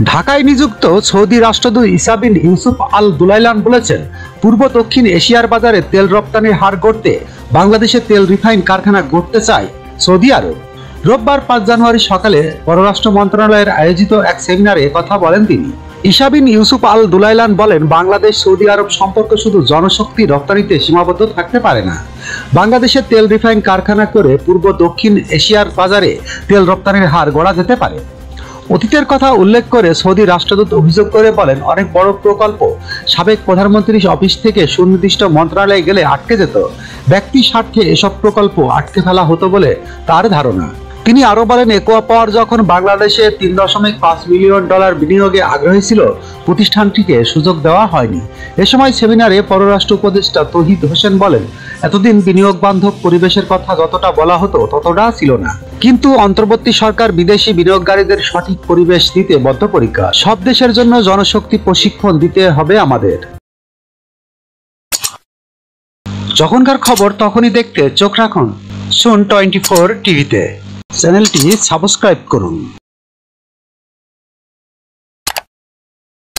ঢাকায় নিযুক্ত সৌদি রাষ্ট্রদূত ইসা বিন ইউসুফ আল দুলাইলান বলেছেন, পূর্ব দক্ষিণ এশিয়ার বাজারে তেল রপ্তানির হার গড়তে বাংলাদেশে তেল রিফাইন কারখানা গড়তে চায় সৌদি আরব। রোববার 5 জানুয়ারি সকালে পররাষ্ট্র মন্ত্রণালয়ের আয়োজিত এক সেমিনারে কথা বলেন তিনি। ইসা বিন ইউসুফ আল দুলাইলান বলেন, বাংলাদেশ সৌদি আরব সম্পর্ক শুধু জনশক্তি রপ্তানিতে সীমাবদ্ধ থাকতে পারে না। বাংলাদেশে তেল রিফাইন কারখানা করে পূর্ব দক্ষিণ এশিয়ার বাজারে তেল রপ্তানির হার গড়া যেতে পারে। অতীতের কথা উল্লেখ করে সৌদি রাষ্ট্রদূত অভিযোগ করে বলেন, অনেক বড় প্রকল্প সাবেক প্রধানমন্ত্রীর অফিস থেকে সুনির্দিষ্ট মন্ত্রণালয়ে গেলে আটকে যেত। ব্যক্তি স্বার্থে এসব প্রকল্প আটকে ফেলা হতো বলে তার ধারণা। তিনি আরো বলেন, একোয়া পাওয়ার যখন বাংলাদেশে $3.5 মিলিয়ন বিনিয়োগে আগ্রহী ছিল, প্রতিষ্ঠানটিকে সুযোগ দেওয়া হয়নি। এ সময় সেমিনারে পররাষ্ট্র উপদেষ্টা তৌহিদ হোসেন বলেন, এতদিন বিনিয়োগ বান্ধব পরিবেশের কথা যতটা বলা হতো ততটা ছিল না, কিন্তু অন্তর্বর্তী সরকার বিদেশি বিনিয়োগকারীদের সঠিক পরিবেশ দিতে বদ্ধপরিকর। সব দেশের জন্য জনশক্তি প্রশিক্ষণ দিতে হবে আমাদের। যখনকার খবর তখনই দেখতে চোখ রাখুন সুন 24 টিভিতে। চ্যানেলটি সাবস্ক্রাইব করুন।